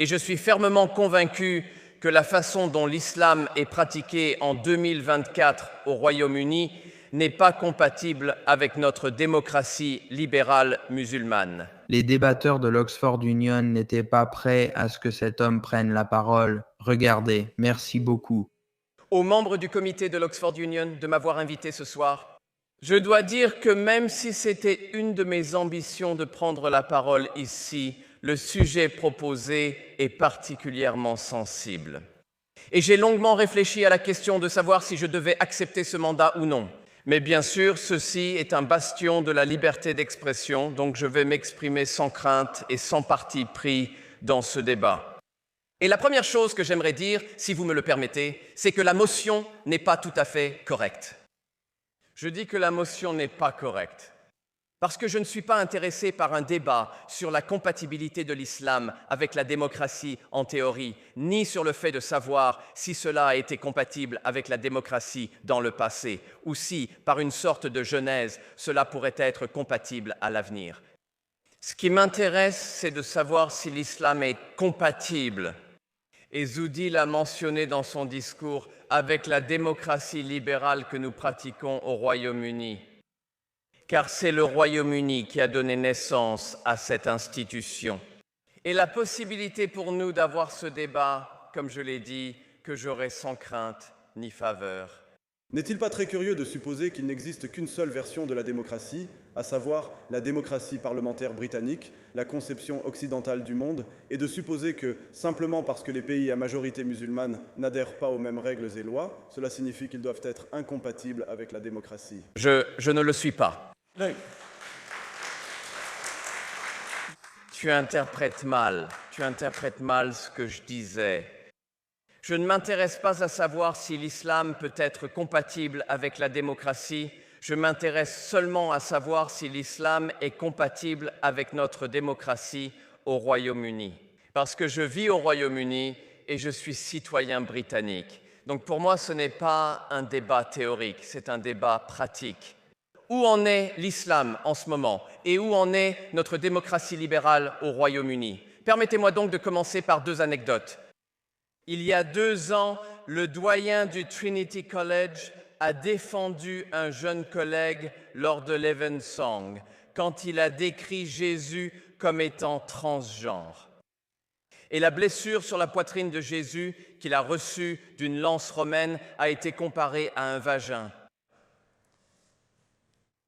Et je suis fermement convaincu que la façon dont l'islam est pratiqué en 2024 au Royaume-Uni n'est pas compatible avec notre démocratie libérale musulmane. Les débatteurs de l'Oxford Union n'étaient pas prêts à ce que cet homme prenne la parole. Regardez, merci beaucoup. Aux membres du comité de l'Oxford Union de m'avoir invité ce soir, je dois dire que même si c'était une de mes ambitions de prendre la parole ici, le sujet proposé est particulièrement sensible. Et j'ai longuement réfléchi à la question de savoir si je devais accepter ce mandat ou non. Mais bien sûr, ceci est un bastion de la liberté d'expression, donc je vais m'exprimer sans crainte et sans parti pris dans ce débat. Et la première chose que j'aimerais dire, si vous me le permettez, c'est que la motion n'est pas tout à fait correcte. Je dis que la motion n'est pas correcte parce que je ne suis pas intéressé par un débat sur la compatibilité de l'islam avec la démocratie en théorie, ni sur le fait de savoir si cela a été compatible avec la démocratie dans le passé, ou si, par une sorte de genèse, cela pourrait être compatible à l'avenir. Ce qui m'intéresse, c'est de savoir si l'islam est compatible, et Zoudi l'a mentionné dans son discours, avec la démocratie libérale que nous pratiquons au Royaume-Uni. Car c'est le Royaume-Uni qui a donné naissance à cette institution. Et la possibilité pour nous d'avoir ce débat, comme je l'ai dit, que j'aurai sans crainte ni faveur. N'est-il pas très curieux de supposer qu'il n'existe qu'une seule version de la démocratie, à savoir la démocratie parlementaire britannique, la conception occidentale du monde, et de supposer que, simplement parce que les pays à majorité musulmane n'adhèrent pas aux mêmes règles et lois, cela signifie qu'ils doivent être incompatibles avec la démocratie? Je ne le suis pas. Tu interprètes mal ce que je disais. Je ne m'intéresse pas à savoir si l'islam peut être compatible avec la démocratie, je m'intéresse seulement à savoir si l'islam est compatible avec notre démocratie au Royaume-Uni. Parce que je vis au Royaume-Uni et je suis citoyen britannique. Donc pour moi, ce n'est pas un débat théorique, c'est un débat pratique. Où en est l'islam en ce moment et où en est notre démocratie libérale au Royaume-Uni? Permettez-moi donc de commencer par deux anecdotes. Il y a 2 ans, le doyen du Trinity College a défendu un jeune collègue lors de l'Evensong quand il a décrit Jésus comme étant transgenre. Et la blessure sur la poitrine de Jésus qu'il a reçue d'une lance romaine a été comparée à un vagin.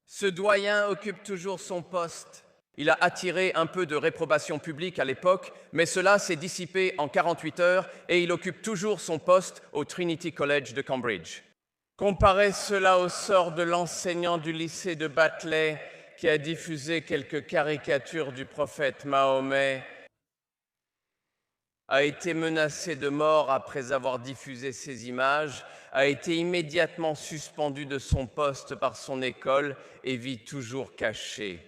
Ce doyen occupe toujours son poste. Il a attiré un peu de réprobation publique à l'époque, mais cela s'est dissipé en 48 heures et il occupe toujours son poste au Trinity College de Cambridge. Comparez cela au sort de l'enseignant du lycée de Batley qui a diffusé quelques caricatures du prophète Mahomet, a été menacé de mort après avoir diffusé ces images, a été immédiatement suspendu de son poste par son école et vit toujours caché.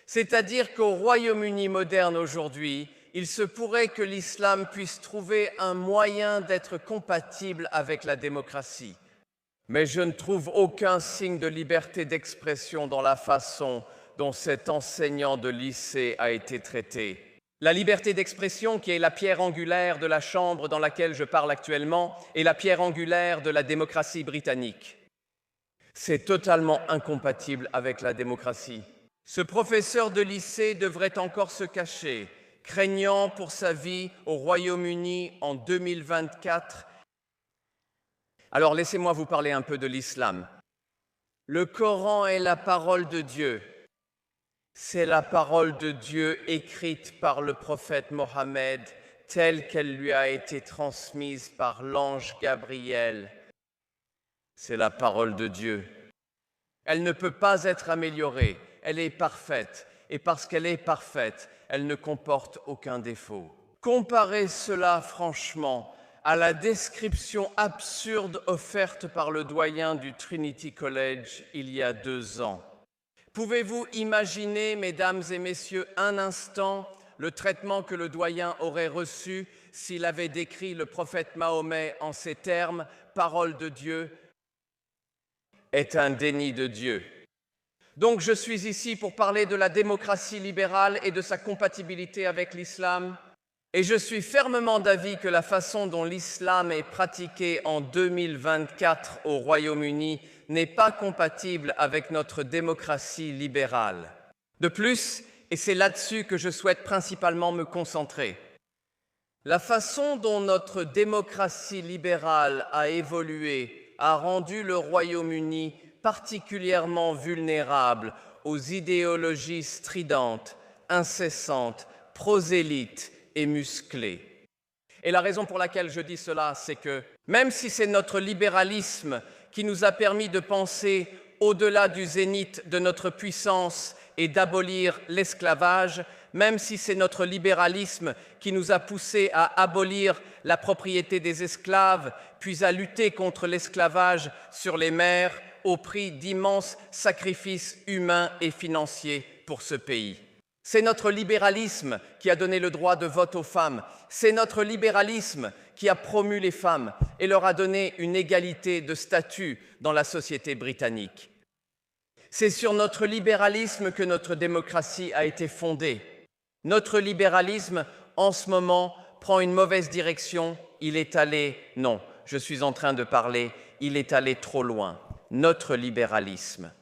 C'est-à-dire qu'au Royaume-Uni moderne aujourd'hui, il se pourrait que l'islam puisse trouver un moyen d'être compatible avec la démocratie. Mais je ne trouve aucun signe de liberté d'expression dans la façon dont cet enseignant de lycée a été traité. La liberté d'expression, qui est la pierre angulaire de la Chambre dans laquelle je parle actuellement, est la pierre angulaire de la démocratie britannique. C'est totalement incompatible avec la démocratie. Ce professeur de lycée devrait encore se cacher, craignant pour sa vie au Royaume-Uni en 2024. Alors laissez-moi vous parler un peu de l'islam. Le Coran est la parole de Dieu. C'est la parole de Dieu écrite par le prophète Mohammed, telle qu'elle lui a été transmise par l'ange Gabriel. C'est la parole de Dieu. Elle ne peut pas être améliorée, elle est parfaite, et parce qu'elle est parfaite, elle ne comporte aucun défaut. Comparez cela franchement à la description absurde offerte par le doyen du Trinity College il y a 2 ans. Pouvez-vous imaginer, mesdames et messieurs, un instant le traitement que le doyen aurait reçu s'il avait décrit le prophète Mahomet en ces termes « Parole de Dieu est un déni de Dieu ». Donc je suis ici pour parler de la démocratie libérale et de sa compatibilité avec l'islam. Et je suis fermement d'avis que la façon dont l'islam est pratiqué en 2024 au Royaume-Uni n'est pas compatible avec notre démocratie libérale. De plus, et c'est là-dessus que je souhaite principalement me concentrer, la façon dont notre démocratie libérale a évolué a rendu le Royaume-Uni particulièrement vulnérable aux idéologies stridentes, incessantes, prosélytes et musclées. Et la raison pour laquelle je dis cela, c'est que même si c'est notre libéralisme qui nous a permis de penser au-delà du zénith de notre puissance et d'abolir l'esclavage, même si c'est notre libéralisme qui nous a poussés à abolir la propriété des esclaves, puis à lutter contre l'esclavage sur les mers au prix d'immenses sacrifices humains et financiers pour ce pays. C'est notre libéralisme qui a donné le droit de vote aux femmes. C'est notre libéralisme qui a promu les femmes et leur a donné une égalité de statut dans la société britannique. C'est sur notre libéralisme que notre démocratie a été fondée. Notre libéralisme, en ce moment, prend une mauvaise direction. Il est allé, non, je suis en train de parler, il est allé trop loin. Notre libéralisme.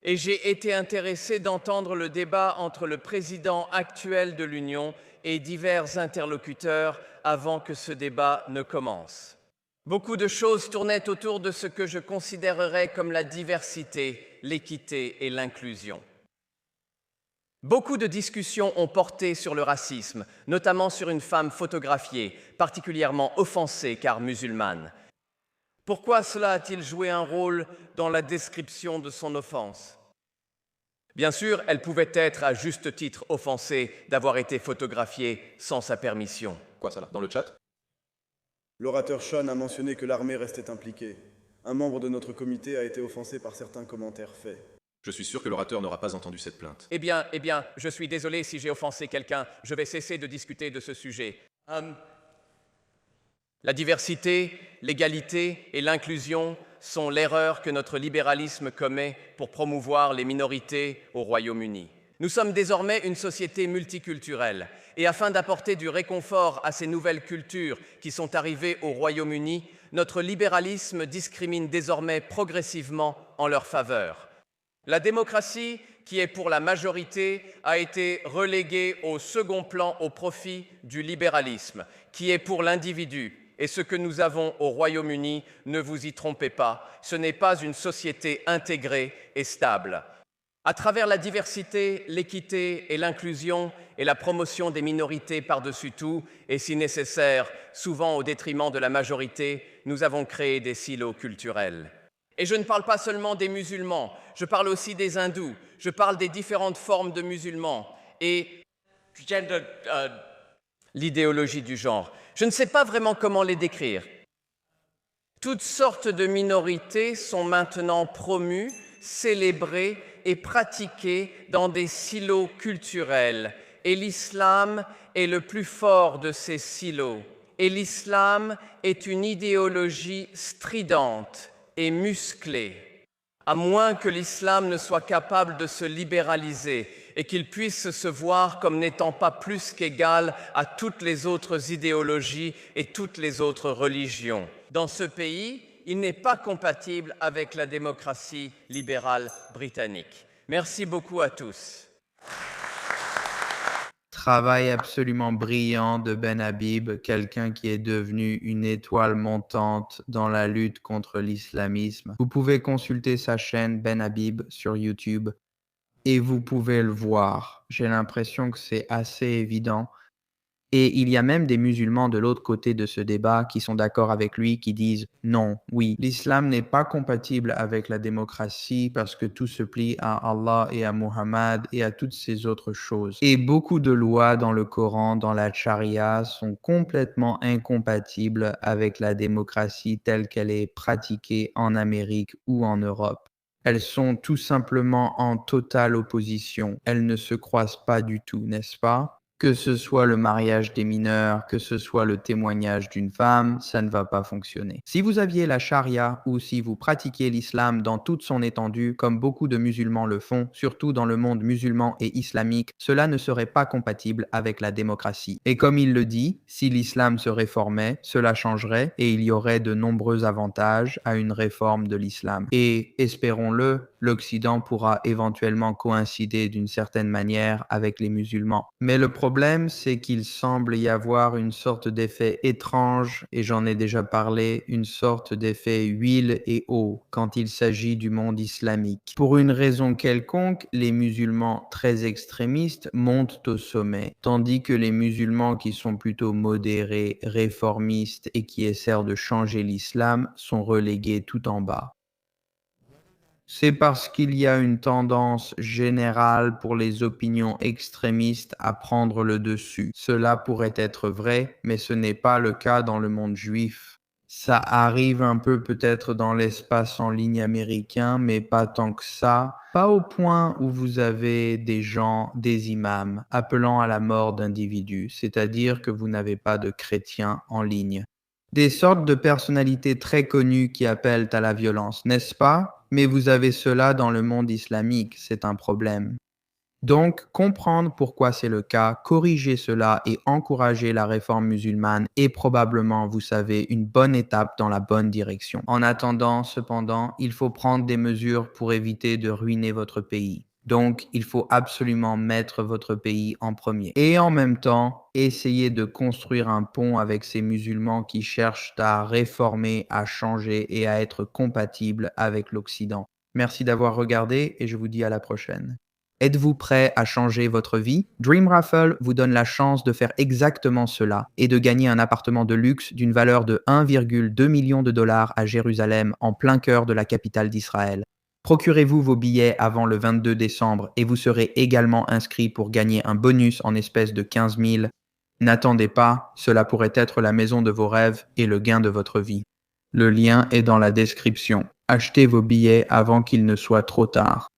Et j'ai été intéressé d'entendre le débat entre le président actuel de l'Union et divers interlocuteurs avant que ce débat ne commence. Beaucoup de choses tournaient autour de ce que je considérerais comme la diversité, l'équité et l'inclusion. Beaucoup de discussions ont porté sur le racisme, notamment sur une femme photographiée, particulièrement offensée car musulmane. Pourquoi cela a-t-il joué un rôle dans la description de son offense? Bien sûr, elle pouvait être à juste titre offensée d'avoir été photographiée sans sa permission. Quoi ça là? Dans le chat? L'orateur Sean a mentionné que l'armée restait impliquée. Un membre de notre comité a été offensé par certains commentaires faits. Je suis sûr que l'orateur n'aura pas entendu cette plainte. Eh bien, je suis désolé si j'ai offensé quelqu'un. Je vais cesser de discuter de ce sujet. La diversité, l'égalité et l'inclusion sont l'erreur que notre libéralisme commet pour promouvoir les minorités au Royaume-Uni. Nous sommes désormais une société multiculturelle et afin d'apporter du réconfort à ces nouvelles cultures qui sont arrivées au Royaume-Uni, notre libéralisme discrimine désormais progressivement en leur faveur. La démocratie, qui est pour la majorité, a été reléguée au second plan au profit du libéralisme, qui est pour l'individu. Et ce que nous avons au Royaume-Uni, ne vous y trompez pas, ce n'est pas une société intégrée et stable. À travers la diversité, l'équité et l'inclusion et la promotion des minorités par-dessus tout, et si nécessaire, souvent au détriment de la majorité, nous avons créé des silos culturels. Et je ne parle pas seulement des musulmans, je parle aussi des hindous, je parle des différentes formes de musulmans et l'idéologie du genre. Je ne sais pas vraiment comment les décrire. Toutes sortes de minorités sont maintenant promues, célébrées et pratiquées dans des silos culturels. Et l'islam est le plus fort de ces silos. Et l'islam est une idéologie stridente et musclée. À moins que l'islam ne soit capable de se libéraliser et qu'il puisse se voir comme n'étant pas plus qu'égal à toutes les autres idéologies et toutes les autres religions. Dans ce pays, il n'est pas compatible avec la démocratie libérale britannique. Merci beaucoup à tous. Travail absolument brillant de Ben Habib, quelqu'un qui est devenu une étoile montante dans la lutte contre l'islamisme. Vous pouvez consulter sa chaîne Ben Habib sur YouTube et vous pouvez le voir. J'ai l'impression que c'est assez évident. Et il y a même des musulmans de l'autre côté de ce débat qui sont d'accord avec lui, qui disent non, oui, l'islam n'est pas compatible avec la démocratie parce que tout se plie à Allah et à Muhammad et à toutes ces autres choses. Et beaucoup de lois dans le Coran, dans la charia, sont complètement incompatibles avec la démocratie telle qu'elle est pratiquée en Amérique ou en Europe. Elles sont tout simplement en totale opposition. Elles ne se croisent pas du tout, n'est-ce pas? Que ce soit le mariage des mineurs, que ce soit le témoignage d'une femme, ça ne va pas fonctionner. Si vous aviez la charia ou si vous pratiquiez l'islam dans toute son étendue, comme beaucoup de musulmans le font, surtout dans le monde musulman et islamique, cela ne serait pas compatible avec la démocratie. Et comme il le dit, si l'islam se réformait, cela changerait et il y aurait de nombreux avantages à une réforme de l'islam. Et, espérons-le, l'Occident pourra éventuellement coïncider d'une certaine manière avec les musulmans. Mais le problème, c'est qu'il semble y avoir une sorte d'effet étrange, et j'en ai déjà parlé, une sorte d'effet huile et eau quand il s'agit du monde islamique. Pour une raison quelconque, les musulmans très extrémistes montent au sommet, tandis que les musulmans qui sont plutôt modérés, réformistes et qui essaient de changer l'islam sont relégués tout en bas. C'est parce qu'il y a une tendance générale pour les opinions extrémistes à prendre le dessus. Cela pourrait être vrai, mais ce n'est pas le cas dans le monde juif. Ça arrive un peu peut-être dans l'espace en ligne américain, mais pas tant que ça. Pas au point où vous avez des gens, des imams, appelant à la mort d'individus, c'est-à-dire que vous n'avez pas de chrétiens en ligne. Des sortes de personnalités très connues qui appellent à la violence, n'est-ce pas? Mais vous avez cela dans le monde islamique, c'est un problème. Donc, comprendre pourquoi c'est le cas, corriger cela et encourager la réforme musulmane est probablement, vous savez, une bonne étape dans la bonne direction. En attendant, cependant, il faut prendre des mesures pour éviter de ruiner votre pays. Donc, il faut absolument mettre votre pays en premier. Et en même temps, essayer de construire un pont avec ces musulmans qui cherchent à réformer, à changer et à être compatibles avec l'Occident. Merci d'avoir regardé et je vous dis à la prochaine. Êtes-vous prêt à changer votre vie? Dream Raffle vous donne la chance de faire exactement cela et de gagner un appartement de luxe d'une valeur de 1,2 million de dollars à Jérusalem, en plein cœur de la capitale d'Israël. Procurez-vous vos billets avant le 22 décembre et vous serez également inscrit pour gagner un bonus en espèces de 15 000. N'attendez pas, cela pourrait être la maison de vos rêves et le gain de votre vie. Le lien est dans la description. Achetez vos billets avant qu'il ne soit trop tard.